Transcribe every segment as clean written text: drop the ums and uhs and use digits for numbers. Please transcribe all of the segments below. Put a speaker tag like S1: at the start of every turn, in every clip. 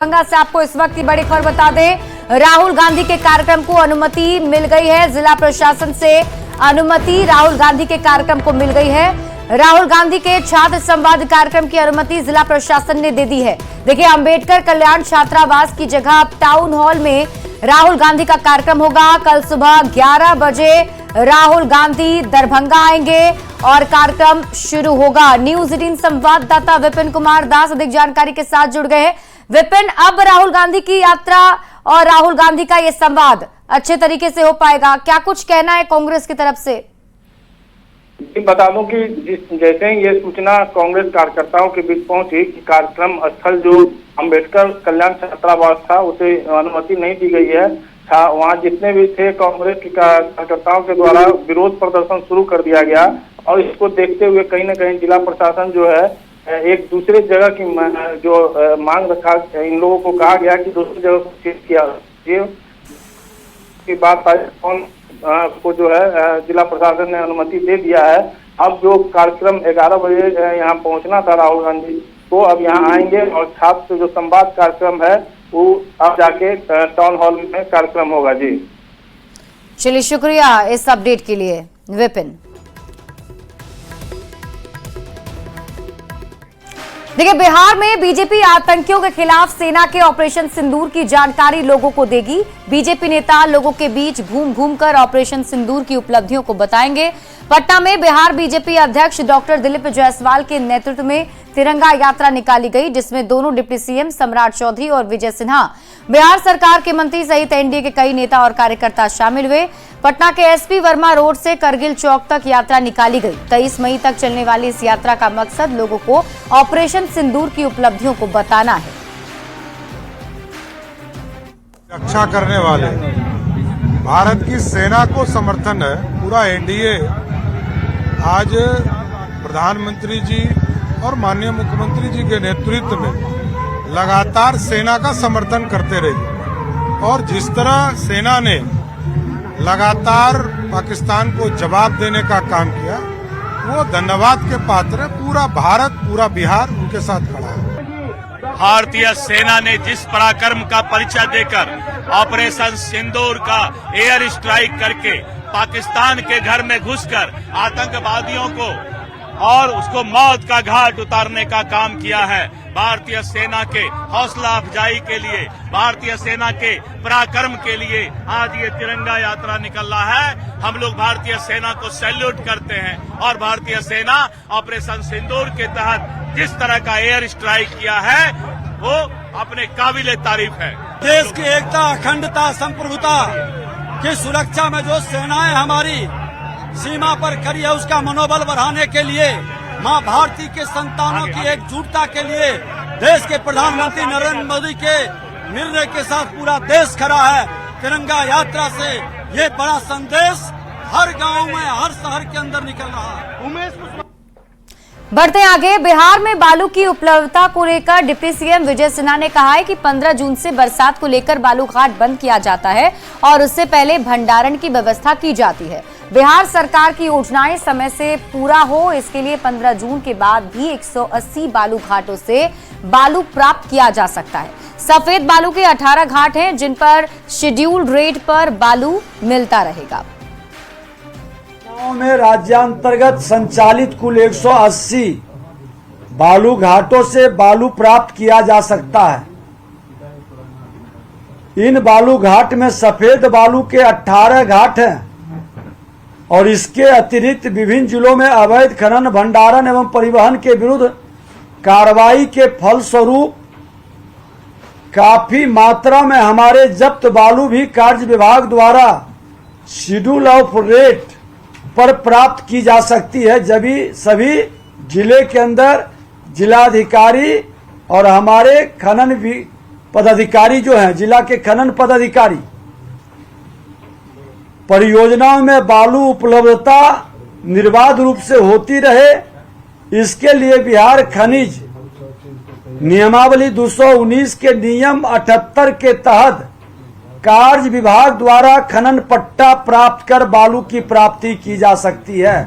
S1: दरभंगा से आपको इस वक्त की बड़ी खबर बता दें, राहुल गांधी के कार्यक्रम को अनुमति मिल गई है। जिला प्रशासन से अनुमति राहुल गांधी के कार्यक्रम को मिल गई है। राहुल गांधी के छात्र संवाद कार्यक्रम की अनुमति जिला प्रशासन ने दे दी है। देखिए, अंबेडकर कल्याण छात्रावास की जगह अब टाउन हॉल में राहुल गांधी का कार्यक्रम होगा। कल सुबह 11 बजे राहुल गांधी दरभंगा आएंगे और कार्यक्रम शुरू होगा। न्यूज 18 संवाददाता विपिन कुमार दास अधिक जानकारी के साथ जुड़ गए हैं। विपिन, अब राहुल गांधी की यात्रा और राहुल गांधी का ये संवाद अच्छे तरीके से हो पाएगा, क्या कुछ कहना है कांग्रेस की तरफ से?
S2: बता दूं कि जैसे ही ये सूचना कांग्रेस कार्यकर्ताओं के बीच पहुंची कि कार्यक्रम स्थल जो अंबेडकर कल्याण छात्रावास था उसे अनुमति नहीं दी गई है, वहां जितने भी थे कांग्रेस के कार्यकर्ताओं के द्वारा विरोध प्रदर्शन शुरू कर दिया गया। और इसको देखते हुए कहीं न कहीं जिला प्रशासन जो है एक दूसरे जगह की जो मांग रखा, इन लोगों को कहा गया कि दूसरी जगह को शिफ्ट किया के बाद को जो है जिला प्रशासन ने अनुमति दे दिया है। अब जो कार्यक्रम 11 बजे यहाँ पहुंचना था राहुल गांधी को, अब यहाँ आएंगे और छात्र जो संवाद कार्यक्रम है वो अब जाके टाउन हॉल में कार्यक्रम होगा। जी
S1: चलिए, शुक्रिया इस अपडेट के लिए विपिन। देखिए, बिहार में बीजेपी आतंकियों के खिलाफ सेना के ऑपरेशन सिंदूर की जानकारी लोगों को देगी। बीजेपी नेता लोगों के बीच घूम घूम कर ऑपरेशन सिंदूर की उपलब्धियों को बताएंगे। पटना में बिहार बीजेपी अध्यक्ष डॉक्टर दिलीप जायसवाल के नेतृत्व में तिरंगा यात्रा निकाली गई, जिसमें दोनों डिप्टी सीएम सम्राट चौधरी और विजय सिन्हा, बिहार सरकार के मंत्री सहित एनडीए के कई नेता और कार्यकर्ता शामिल हुए। पटना के एसपी वर्मा रोड से करगिल चौक तक यात्रा निकाली गई। 23 मई तक चलने वाली इस यात्रा का मकसद लोगों को ऑपरेशन सिंदूर की उपलब्धियों को बताना है।
S3: रक्षा करने वाले भारत की सेना को समर्थन है। पूरा एनडीए आज प्रधानमंत्री जी और माननीय मुख्यमंत्री जी के नेतृत्व में लगातार सेना का समर्थन करते रही और जिस तरह सेना ने लगातार पाकिस्तान को जवाब देने का काम किया, वो धन्यवाद के पात्र है। पूरा भारत, पूरा बिहार उनके साथ खड़ा है।
S4: भारतीय सेना ने जिस पराक्रम का परिचय देकर ऑपरेशन सिंदूर का एयर स्ट्राइक करके पाकिस्तान के घर में घुसकर आतंकवादियों को और उसको मौत का घाट उतारने का काम किया है, भारतीय सेना के हौसला अफजाई के लिए, भारतीय सेना के पराक्रम के लिए आज ये तिरंगा यात्रा निकल रहा है। हम लोग भारतीय सेना को सैल्यूट करते हैं और भारतीय सेना ऑपरेशन सिंदूर के तहत जिस तरह का एयर स्ट्राइक किया है वो अपने काबिले तारीफ है।
S5: देश की एकता, अखंडता, संप्रभुता की सुरक्षा में जो सेनाएं हमारी सीमा पर खड़ी है, उसका मनोबल बढ़ाने के लिए, मां भारती के संतानों की एकजुटता के लिए देश के प्रधानमंत्री नरेंद्र मोदी के निर्णय के साथ पूरा देश खड़ा है। तिरंगा यात्रा से ये बड़ा संदेश हर गांव में, हर शहर के अंदर निकल रहा है।
S1: बढ़ते आगे, बिहार में बालू की उपलब्धता को लेकर डिप्टी सीएम विजय सिन्हा ने कहा है कि 15 जून से बरसात को लेकर बालू घाट बंद किया जाता है और उससे पहले भंडारण की व्यवस्था की जाती है। बिहार सरकार की योजनाएं समय से पूरा हो, इसके लिए 15 जून के बाद भी 180 बालू घाटों से बालू प्राप्त किया जा सकता है। सफेद बालू के 18 घाट हैं जिन पर शेड्यूल्ड रेट पर बालू मिलता रहेगा।
S5: में राज्यांतर्गत संचालित कुल 180 बालू घाटों से बालू प्राप्त किया जा सकता है। इन बालू घाट में सफेद बालू के 18 घाट हैं और इसके अतिरिक्त विभिन्न जिलों में अवैध खनन, भंडारण एवं परिवहन के विरुद्ध कार्रवाई के फलस्वरूप काफी मात्रा में हमारे जब्त बालू भी कार्य विभाग द्वारा शेड्यूल ऑफ रेट पर प्राप्त की जा सकती है। जब सभी जिले के अंदर जिलाधिकारी और हमारे खनन पदाधिकारी जो हैं, जिला के खनन पदाधिकारी, परियोजनाओं में बालू उपलब्धता निर्बाध रूप से होती रहे, इसके लिए बिहार खनिज नियमावली 219 के नियम 78 के तहत कार्य विभाग द्वारा खनन पट्टा प्राप्त कर बालू की प्राप्ति की जा सकती है।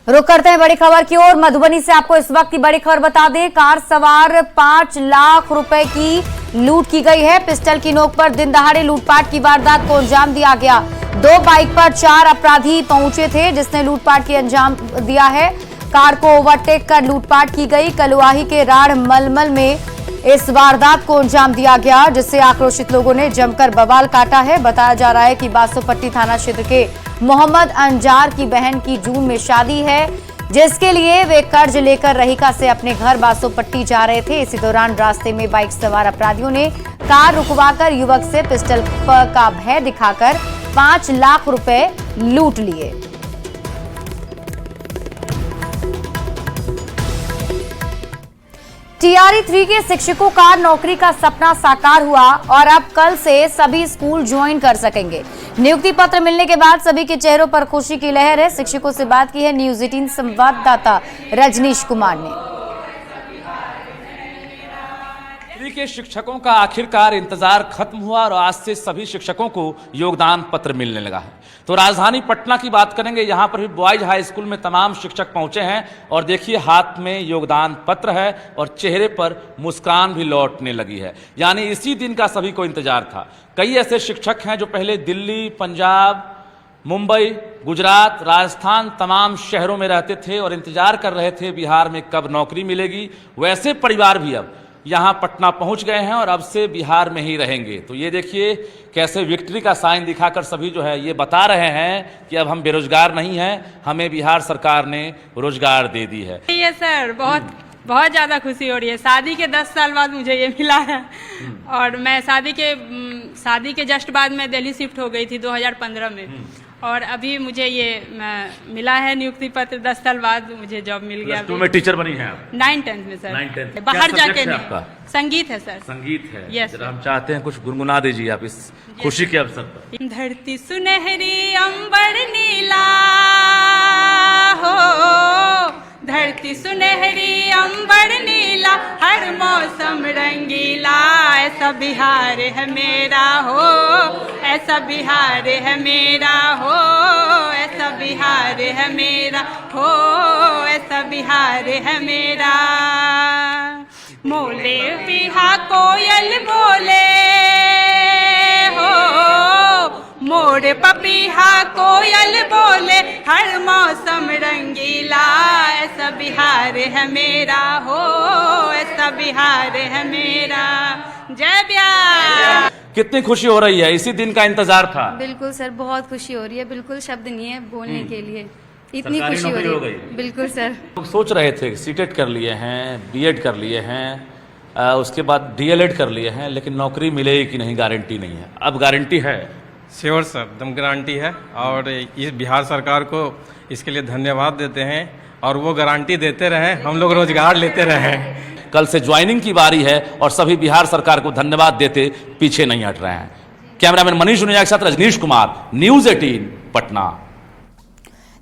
S1: रुक करते हैं बड़ी खबर की ओर। मधुबनी से आपको इस वक्त की बड़ी खबर बता दें, कार सवार 5 लाख रुपए की लूट की गई है। पिस्टल की नोक पर दिन दहाड़े लूटपाट की वारदात को अंजाम दिया गया। 2 बाइक पर 4 अपराधी पहुंचे थे जिसने लूटपाट की अंजाम दिया है। कार को ओवरटेक कर लूटपाट की गई। कलुआही के राढ़ मलमल में इस वारदात को अंजाम दिया गया, जिससे आक्रोशित लोगों ने जमकर बवाल काटा है। बताया जा रहा है कि बासोपट्टी थाना क्षेत्र के मोहम्मद अंजार की बहन की जून में शादी है, जिसके लिए वे कर्ज लेकर रहीका से अपने घर बासोपट्टी जा रहे थे। इसी दौरान रास्ते में बाइक सवार अपराधियों ने कार रुकवाकर युवक से पिस्टल का भय दिखाकर 5 लाख रुपए लूट लिए। टीआरई 3 के शिक्षकों का नौकरी का सपना साकार हुआ और अब कल से सभी स्कूल ज्वाइन कर सकेंगे। नियुक्ति पत्र मिलने के बाद सभी के चेहरों पर खुशी की लहर है। शिक्षकों से बात की है न्यूज़ 18 संवाददाता रजनीश कुमार ने।
S6: के शिक्षकों का आखिरकार इंतजार खत्म हुआ और आज से सभी शिक्षकों को योगदान पत्र मिलने लगा है। तो राजधानी पटना की बात करेंगे, यहाँ पर भी बॉयज हाई स्कूल में तमाम शिक्षक पहुंचे हैं और देखिए हाथ में योगदान पत्र है और चेहरे पर मुस्कान भी लौटने लगी है। यानी इसी दिन का सभी को इंतजार था। कई ऐसे शिक्षक हैं जो पहले दिल्ली, पंजाब, मुंबई, गुजरात, राजस्थान तमाम शहरों में रहते थे और इंतजार कर रहे थे बिहार में कब नौकरी मिलेगी। वैसे परिवार भी अब यहाँ पटना पहुँच गए हैं और अब से बिहार में ही रहेंगे। तो ये देखिए कैसे विक्ट्री का साइन दिखाकर सभी जो है ये बता रहे हैं कि अब हम बेरोजगार नहीं हैं, हमें बिहार सरकार ने रोजगार दे दी है।
S7: ये सर बहुत ज़्यादा खुशी हो रही है। शादी के 10 साल बाद मुझे ये मिला है और मैं शादी के जस्ट बाद मैं दिल्ली शिफ्ट हो गई थी 2015 में और अभी मुझे ये मिला है नियुक्ति पत्र। 10 साल बाद मुझे जॉब मिल गया।
S6: प्लस 2 में टीचर बनी हैं आप?
S7: 9th-10th में सर।
S6: 9th-10th
S7: बाहर जाके नहीं।
S6: आपका
S7: संगीत है सर।
S6: संगीत है।
S7: यस
S6: जरा हम चाहते हैं कुछ गुनगुना दीजिए आप इस खुशी के अवसर पर।
S7: धरती सुनहरी अंबर नीला हो, धरती सुनहरी अंबर नीला, हर मौसम रंगीला, ऐसा बिहार है मेरा हो, ऐसा बिहार है मेरा हो, ऐसा बिहार है मेरा हो, ऐसा बिहार है मेरा। मोले बिहा कोयल बोले हो, मोर पपीहा कोयल बोले, हर मौसम रंगीला, ऐसा बिहार है मेरा हो, ऐसा बिहार है मेरा। जय बिहार।
S6: कितनी खुशी हो रही है, इसी दिन का इंतजार था।
S8: बिल्कुल सर, बहुत खुशी हो रही है। बिल्कुल शब्द नहीं है बोलने के लिए, इतनी
S6: सरकारी
S8: खुशी हो
S6: नौकरी हो
S8: रही है।
S6: गई।
S8: बिल्कुल सर।
S6: लोग सोच रहे थे सीटेट कर लिए हैं, बीएड कर लिए हैं, उसके बाद डीएलएड कर लिए हैं, लेकिन नौकरी मिलेगी कि नहीं गारंटी नहीं है। अब गारंटी है।
S9: श्योर सर, एकदम गारंटी है और इस बिहार सरकार को इसके लिए धन्यवाद देते हैं और वो गारंटी देते रहे, हम लोग रोजगार लेते रहे।
S6: कल से ज्वाइनिंग की बारी है और सभी बिहार सरकार को धन्यवाद देते पीछे नहीं हट रहे हैं। कैमरामैन मनीष दुनिया के साथ रजनीश कुमार, न्यूज़ 18 पटना।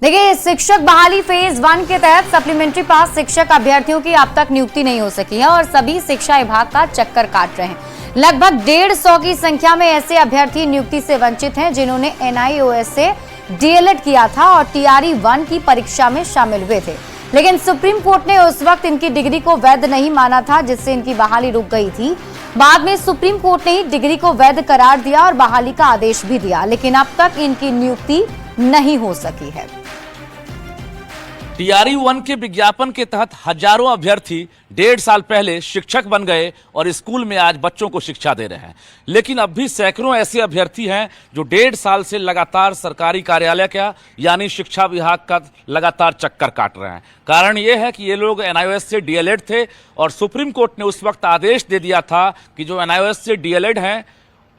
S1: देखिए, शिक्षक बहाली फेज 1 के तहत सप्लीमेंट्री पास शिक्षक अभ्यर्थियों की अब तक नियुक्ति नहीं हो सकी है और सभी शिक्षा विभाग का चक्कर काट रहे हैं। लगभग 150 की संख्या में ऐसे अभ्यर्थी नियुक्ति से वंचित हैं जिन्होंने NIOS से डीएलएड किया था और टीआरई 1 की परीक्षा में शामिल हुए थे, लेकिन सुप्रीम कोर्ट ने उस वक्त इनकी डिग्री को वैध नहीं माना था, जिससे इनकी बहाली रुक गई थी। बाद में सुप्रीम कोर्ट ने ही डिग्री को वैध करार दिया और बहाली का आदेश भी दिया, लेकिन अब तक इनकी नियुक्ति नहीं हो सकी है।
S6: टीआरई 1 के विज्ञापन के तहत हजारों अभ्यर्थी 1.5 साल पहले शिक्षक बन गए और स्कूल में आज बच्चों को शिक्षा दे रहे हैं, लेकिन अब भी सैकड़ों ऐसे अभ्यर्थी हैं जो 1.5 साल से लगातार सरकारी कार्यालय का यानी शिक्षा विभाग का लगातार चक्कर काट रहे हैं। कारण यह है कि ये लोग NIOS से डीएलएड थे और सुप्रीम कोर्ट ने उस वक्त आदेश दे दिया था कि जो NIOS से डीएलएड हैं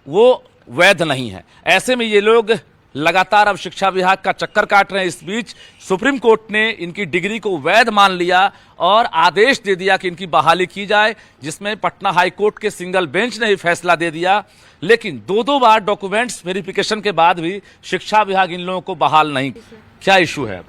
S6: वो वैध नहीं है। ऐसे में ये लोग लगातार अब शिक्षा विभाग का चक्कर काट रहे हैं। इस बीच सुप्रीम कोर्ट ने इनकी डिग्री को वैध मान लिया और आदेश दे दिया कि इनकी बहाली की जाए, जिसमें पटना हाई कोर्ट के सिंगल बेंच ने ही फैसला दे दिया। लेकिन 2 बार डॉक्यूमेंट्स वेरिफिकेशन के बाद भी शिक्षा विभाग इन लोगों को बहाल नहीं। क्या इशू है?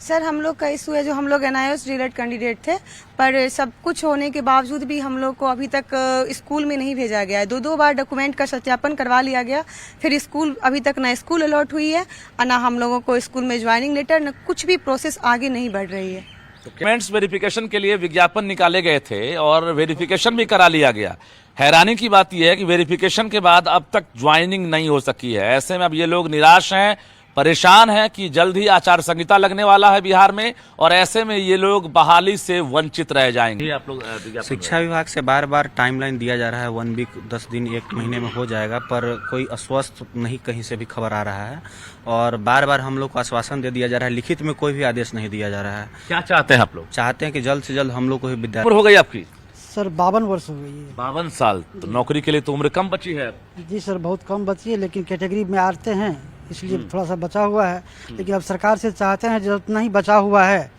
S10: सर हम लोग का इशू है, जो हम लोग NIOS डीलेट कैंडिडेट थे, पर सब कुछ होने के बावजूद भी हम लोग को अभी तक स्कूल में नहीं भेजा गया है। 2 बार डॉक्यूमेंट का सत्यापन करवा लिया गया, फिर स्कूल अभी तक ना स्कूल अलॉट हुई है और ना हम लोगों को स्कूल में ज्वाइनिंग लेटर, न कुछ भी प्रोसेस आगे नहीं बढ़ रही है।
S6: डॉक्यूमेंट्स वेरिफिकेशन के लिए विज्ञापन निकाले गए थे और वेरिफिकेशन भी करा लिया गया। हैरानी की बात यह है कि वेरिफिकेशन के बाद अब तक ज्वाइनिंग नहीं हो सकी है। ऐसे में अब ये लोग निराश हैं, परेशान हैं कि जल्द ही आचार संहिता लगने वाला है बिहार में और ऐसे में ये लोग बहाली से वंचित रह जाएंगे। आप लोग
S11: शिक्षा विभाग से बार बार टाइमलाइन दिया जा रहा है, 1 वीक 10 दिन 1 महीने में हो जाएगा, पर कोई अस्वस्थ नहीं कहीं से भी खबर आ रहा है और बार बार हम लोग को आश्वासन दे दिया जा रहा है, लिखित में कोई भी आदेश नहीं दिया जा रहा है।
S6: क्या चाहते हैं आप लोग?
S11: चाहते हैं कि जल्द से जल्द हम लोग को भी विद्यालय।
S6: हो गई आपकी?
S12: सर 52 वर्ष हो गई है।
S6: 52 साल? तो नौकरी के लिए तो उम्र कम बची है।
S12: जी सर बहुत कम बची है, लेकिन कैटेगरी में आते हैं इसलिए थोड़ा सा बचा हुआ है। लेकिन अब सरकार से चाहते हैं जो उतना ही बचा हुआ है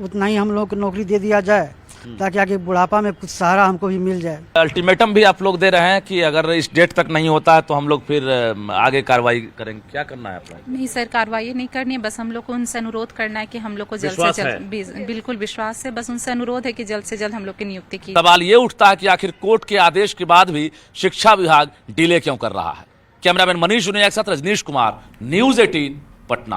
S12: उतना ही हम लोग को नौकरी दे दिया जाए, ताकि आगे बुढ़ापा में कुछ सहारा हमको भी मिल जाए।
S6: अल्टीमेटम भी आप लोग दे रहे हैं कि अगर इस डेट तक नहीं होता है तो हम लोग फिर आगे कार्रवाई करेंगे। क्या करना है आप लोग?
S13: नहीं सर, कार्रवाई नहीं करनी है, बस हम लोग को उनसे अनुरोध करना है कि हम लोग को जल्द से जल्द, बिल्कुल विश्वास है, बस उनसे अनुरोध है कि जल्द से जल्द हम लोग की नियुक्ति की।
S6: सवाल ये उठता है कि आखिर कोर्ट के आदेश के बाद भी शिक्षा विभाग डिले क्यों कर रहा है। कैमरामैन मनीष जुनिया के साथ रजनीश कुमार, न्यूज 18 पटना।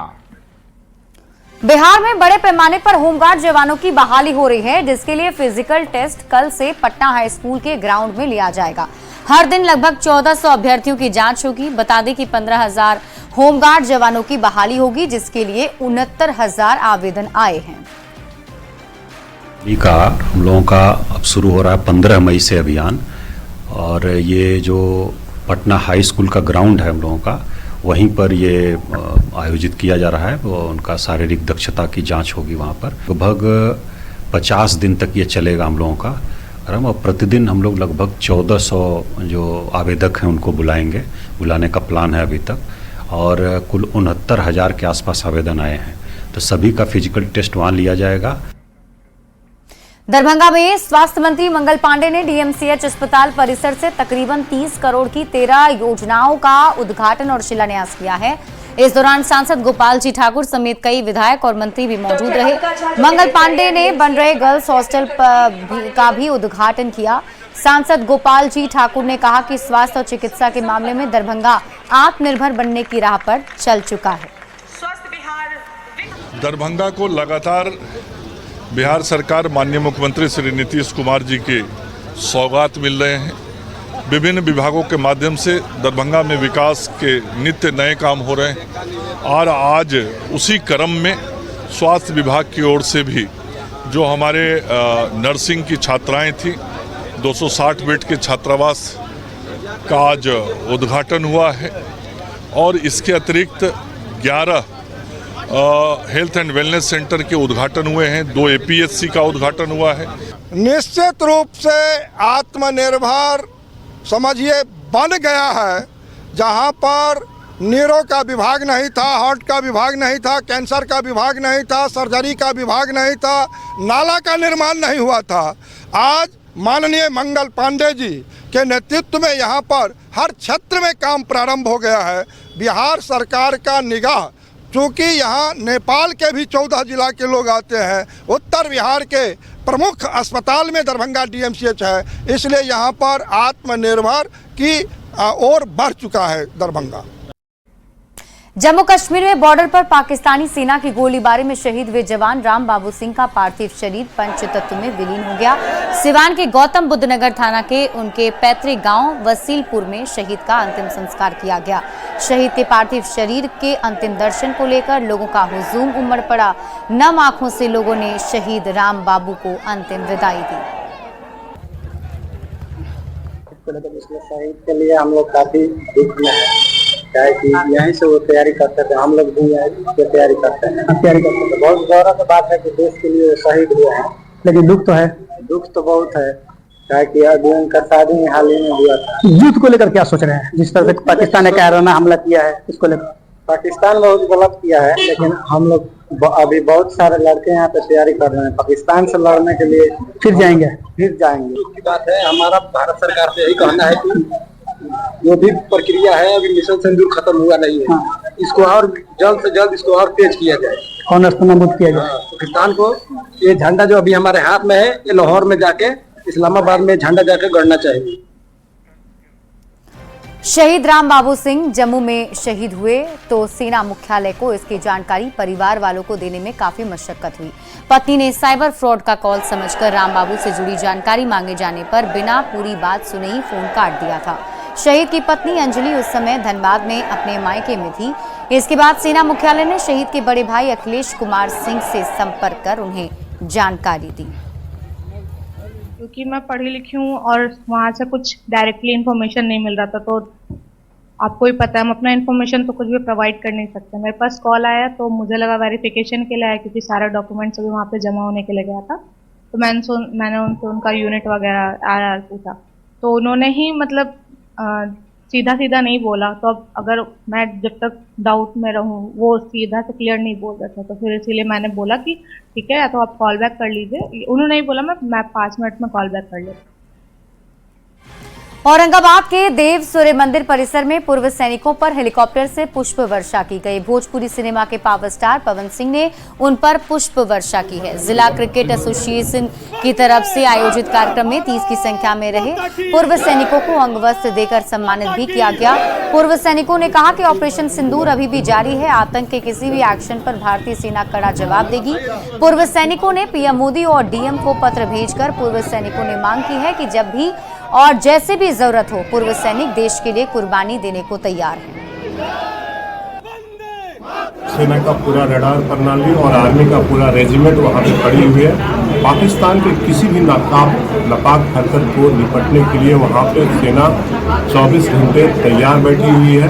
S1: बिहार में बड़े पैमाने पर होमगार्ड जवानों की बहाली हो रही है, जिसके लिए फिजिकल टेस्ट कल से पटना हाई स्कूल के ग्राउंड में लिया जाएगा। हर दिन लगभग 1400 अभ्यर्थियों की जांच होगी। बता दें कि 15,000 होमगार्ड जवानों की बहाली होगी, जिसके लिए 69,000 आवेदन आए हैं।
S14: हम लोगों का अब शुरू हो रहा है 15 मई से अभियान, और ये जो पटना हाई स्कूल का ग्राउंड है हम लोगों का, वहीं पर ये आयोजित किया जा रहा है। वो उनका शारीरिक दक्षता की जांच होगी वहाँ पर। लगभग 50 दिन तक ये चलेगा हम लोगों का क्रम, और प्रतिदिन हम लोग लगभग 1400 जो आवेदक हैं उनको बुलाने का प्लान है अभी तक, और कुल 69,000 के आसपास आवेदन आए हैं। तो सभी का फिजिकल टेस्ट वहाँ लिया जाएगा।
S1: दरभंगा में स्वास्थ्य मंत्री मंगल पांडे ने DMCH अस्पताल परिसर से तकरीबन 30 करोड़ की 13 योजनाओं का उद्घाटन और शिलान्यास किया है। इस दौरान सांसद गोपाल जी ठाकुर समेत कई विधायक और मंत्री भी मौजूद रहे। मंगल पांडे ने बन रहे गर्ल्स हॉस्टल का भी उद्घाटन किया। सांसद गोपाल जी ठाकुर ने कहा कि स्वास्थ्य और चिकित्सा के मामले में दरभंगा आत्मनिर्भर बनने की राह पर चल चुका है।
S15: दरभंगा को लगातार बिहार सरकार माननीय मुख्यमंत्री श्री नीतीश कुमार जी के सौगात मिल रहे हैं। विभिन्न विभागों के माध्यम से दरभंगा में विकास के नित्य नए काम हो रहे हैं, और आज उसी क्रम में स्वास्थ्य विभाग की ओर से भी जो हमारे नर्सिंग की छात्राएं थी, 260 बेड के छात्रावास का आज उद्घाटन हुआ है, और इसके अतिरिक्त 11 हेल्थ एंड वेलनेस सेंटर के उद्घाटन हुए हैं, 2 APSC का उद्घाटन हुआ है।
S16: निश्चित रूप से आत्मनिर्भर समझिए बन गया है। जहां पर न्यूरो का विभाग नहीं था, हार्ट का विभाग नहीं था, कैंसर का विभाग नहीं था, सर्जरी का विभाग नहीं था, नाला का निर्माण नहीं हुआ था, आज माननीय मंगल पांडे जी के नेतृत्व में यहां पर हर क्षेत्र में काम प्रारंभ हो गया है। बिहार सरकार का निगाह, चूँकि यहाँ नेपाल के भी 14 जिला के लोग आते हैं, उत्तर बिहार के प्रमुख अस्पताल में दरभंगा DMCH है, इसलिए यहाँ पर आत्मनिर्भर की ओर बढ़ चुका है दरभंगा।
S1: जम्मू कश्मीर में बॉर्डर पर पाकिस्तानी सेना की गोलीबारी में शहीद हुए जवान राम बाबू सिंह का पार्थिव शरीर पंचतत्व में विलीन हो गया। सिवान के गौतम बुद्ध नगर थाना के उनके पैतृक गांव वसीलपुर में शहीद का अंतिम संस्कार किया गया। शहीद के पार्थिव शरीर के अंतिम दर्शन को लेकर लोगों का हुजूम उमड़ पड़ा। नम आंखों से लोगों ने शहीद राम बाबू को अंतिम विदाई दी।
S17: शहीद के लिए हम लोग काफी दुख में है, कि यहीं से वो तैयारी करते थे, हम लोग भी यहीं से तैयारी करते हैं। बहुत गौरव की बात है कि देश के लिए शहीद हुए हैं,
S12: लेकिन दुख तो है।
S17: दुख तो बहुत है, कि अभी उनका शादी हाल ही में हुआ था।
S12: युद्ध को लेकर क्या सोच रहे हैं? जिस तरह से पाकिस्तान ने कायराना हमला किया है, इसको लेकर
S17: पाकिस्तान बहुत गलत किया है, लेकिन हम लोग अभी बहुत सारे लड़के यहाँ पे तैयारी कर रहे हैं पाकिस्तान से लड़ने के लिए।
S12: फिर जाएंगे
S17: की बात है। हमारा भारत सरकार से यही कहना है कि जो भी प्रक्रिया है, अभी मिशन सिंदूर खत्म हुआ नहीं है, इसको और जल्द से जल्द इसको और तेज किया जाए। और नेस्तनाबूद किया जाए। पाकिस्तान को ये झंडा जो अभी हमारे हाथ में है, ये लाहौर में जाके, इस्लामाबाद में झंडा जाके गड़ना चाहिए।
S1: शहीद राम बाबू सिंह जम्मू में शहीद हुए तो सेना मुख्यालय को इसकी जानकारी परिवार वालों को देने में काफी मशक्कत हुई। पत्नी ने साइबर फ्रॉड का कॉल समझकर राम बाबू से जुड़ी जानकारी मांगे जाने पर बिना पूरी बात सुने ही फोन काट दिया था। शहीद की पत्नी अंजलि उस समय धनबाद में अपने मायके में थी। इसके बाद सेना मुख्यालय ने शहीद के बड़े भाई अखिलेश कुमार सिंह से संपर्क कर उन्हें जानकारी दी।
S18: क्योंकि मैं पढ़ी लिखी हूँ और वहाँ से कुछ डायरेक्टली इन्फॉर्मेशन नहीं मिल रहा था, तो आपको ही पता है हम अपना इन्फॉर्मेशन तो कुछ भी प्रोवाइड कर नहीं सकते। मेरे पास कॉल आया तो मुझे लगा वेरिफिकेशन के लिए आया, क्योंकि सारे डॉक्यूमेंट्स अभी वहाँ पे जमा होने के लिए गया था। तो मैंने उनसे उनका यूनिट वगैरह पूछा, तो उन्होंने ही मतलब सीधा सीधा नहीं बोला। तो अब अगर मैं जब तक डाउट में रहूं, वो सीधा से क्लियर नहीं बोल रहा था, तो फिर इसीलिए मैंने बोला कि ठीक है, या तो आप कॉल बैक कर लीजिए। उन्होंने ही बोला मैं 5 मिनट में कॉल बैक कर लेती।
S1: औरंगाबाद के देव सूर्य मंदिर परिसर में पूर्व सैनिकों पर हेलीकॉप्टर से पुष्प वर्षा की गई। भोजपुरी सिनेमा के पावर स्टार पवन सिंह ने उन पर पुष्प वर्षा की है। जिला क्रिकेट एसोसिएशन की तरफ से आयोजित कार्यक्रम में 30 की संख्या में रहे पूर्व सैनिकों को अंग वस्त्र देकर सम्मानित भी किया गया। पूर्व सैनिकों ने कहा कि ऑपरेशन सिंदूर अभी भी जारी है। आतंक के किसी भी एक्शन पर भारतीय सेना कड़ा जवाब देगी। पूर्व सैनिकों ने पीएम मोदी और डीएम को पत्र भेजकर पूर्व सैनिकों ने मांग की है कि जब भी और जैसे भी जरूरत हो पूर्व सैनिक देश के लिए कुर्बानी देने को तैयार हैं।
S19: सेना का पूरा रडार प्रणाली और आर्मी का पूरा रेजिमेंट वहाँ पे खड़ी हुई है। पाकिस्तान के किसी भी नापाक हरकत को निपटने के लिए वहाँ पे सेना 24 घंटे तैयार बैठी हुई है।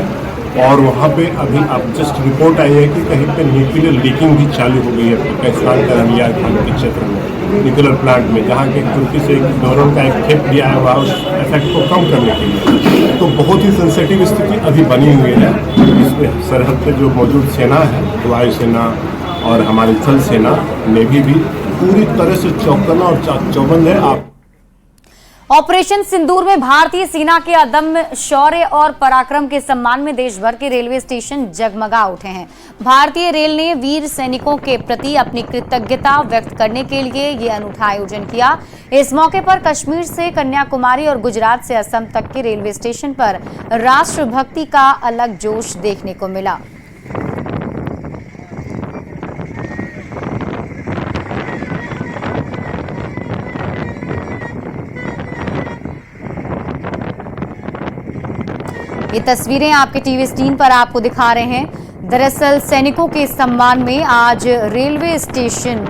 S19: और वहाँ पे अभी अब जस्ट रिपोर्ट आई है कि कहीं पे न्यूक्लियर लीकिंग भी चालू हो गई है पाकिस्तान का रनियार खान के क्षेत्र में, न्यूक्लियर प्लांट में, जहाँ के तुर्की से ड्रोन का एक खेप दिया है वहाँ उस इफेक्ट को कम करने के लिए। तो बहुत ही सेंसिटिव स्थिति अभी बनी हुई है। इसमें सरहद पे जो मौजूद सेना है, वायुसेना और हमारी थल सेना, नेवी भी पूरी तरह से चौकन्ना और चौबंद है।
S1: ऑपरेशन सिंदूर में भारतीय सेना के अदम्य शौर्य और पराक्रम के सम्मान में देश भर के रेलवे स्टेशन जगमगा उठे हैं। भारतीय रेल ने वीर सैनिकों के प्रति अपनी कृतज्ञता व्यक्त करने के लिए ये अनूठा आयोजन किया। इस मौके पर कश्मीर से कन्याकुमारी और गुजरात से असम तक के रेलवे स्टेशन पर राष्ट्रभक्ति का अलग जोश देखने को मिला। ये तस्वीरें आपके टीवी स्क्रीन पर आपको दिखा रहे हैं। दरअसल सैनिकों के सम्मान में आज रेलवे स्टेशन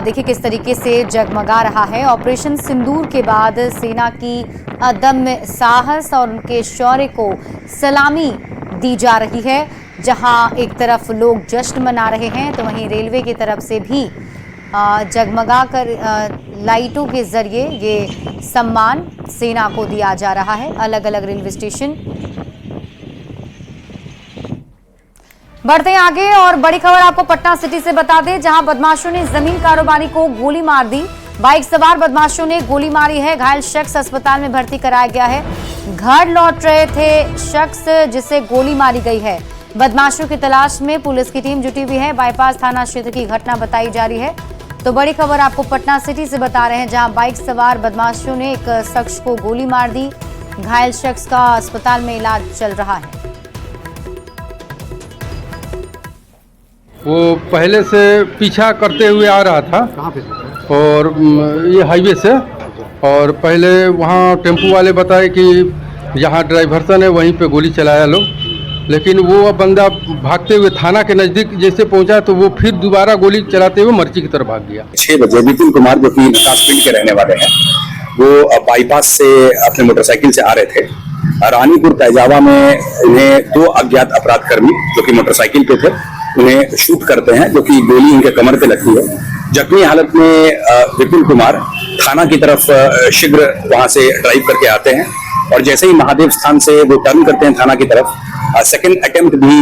S1: देखिए किस तरीके से जगमगा रहा है। ऑपरेशन सिंदूर के बाद सेना की अदम्य साहस और उनके शौर्य को सलामी दी जा रही है। जहां एक तरफ लोग जश्न मना रहे हैं तो वहीं रेलवे की तरफ से भी जगमगा कर लाइटों के जरिए ये सम्मान सेना को दिया जा रहा है। अलग अलग रेलवे स्टेशन। बढ़ते हैं आगे और बड़ी खबर आपको पटना सिटी से बता दें, जहां बदमाशों ने जमीन कारोबारी को गोली मार दी। बाइक सवार बदमाशों ने गोली मारी है। घायल शख्स अस्पताल में भर्ती कराया गया है। घर लौट रहे थे शख्स जिसे गोली मारी गई है। बदमाशों की तलाश में पुलिस की टीम जुटी हुई है। बाईपास थाना क्षेत्र की घटना बताई जा रही है। तो बड़ी खबर आपको पटना सिटी से बता रहे हैं, जहां बाइक सवार बदमाशों ने एक शख्स को गोली मार दी। घायल शख्स का अस्पताल में इलाज चल रहा है।
S20: वो पहले से पीछा करते हुए आ रहा था। कहाँ पे? और ये हाईवे से। और पहले वहाँ टेम्पो वाले बताए कि जहाँ ड्राइवर सन है वहीं पे गोली चलाया लोग, लेकिन वो बंदा भागते हुए थाना के नज़दीक जैसे पहुंचा तो वो फिर दोबारा गोली चलाते हुए मर्ची की तरफ भाग गया।
S21: 6 बजे विपिन कुमार जो कि कासपिंड के रहने वाले हैं, वो बाईपास से अपने मोटरसाइकिल से आ रहे थे। रानीपुर तैजावा में उन्हें 2 अज्ञात अपराध कर्मी जो कि मोटरसाइकिल पे थे उन्हें शूट करते हैं, जो कि गोली उनके कमर पे लगती है। जख्मी हालत में विपिन कुमार थाना की तरफ शीघ्र वहां से ड्राइव करके आते हैं और जैसे ही महादेव स्थान से वो टर्न करते हैं थाना की तरफ, सेकंड अटेम्प्ट भी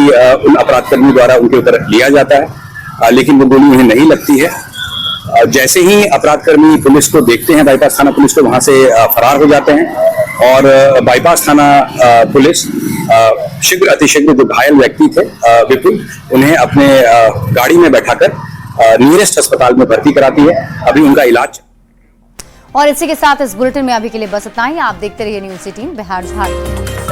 S21: उन अपराध कर्मी द्वारा उनके ऊपर लिया जाता है, लेकिन वो गोली उन्हें नहीं लगती है। जैसे ही अपराध कर्मी पुलिस को देखते हैं, बाईपास थाना पुलिस को, वहां से फरार हो जाते हैं और बाईपास थाना पुलिस शीघ्र अतिशीघ्र जो घायल व्यक्ति थे विपुल, उन्हें अपने गाड़ी में बैठाकर नियरेस्ट अस्पताल में भर्ती कराती है। अभी उनका इलाज।
S1: और इसी के साथ इस बुलेटिन में अभी के लिए बस इतना ही। आप देखते रहिए न्यूज़ 18 बिहार झारखंड।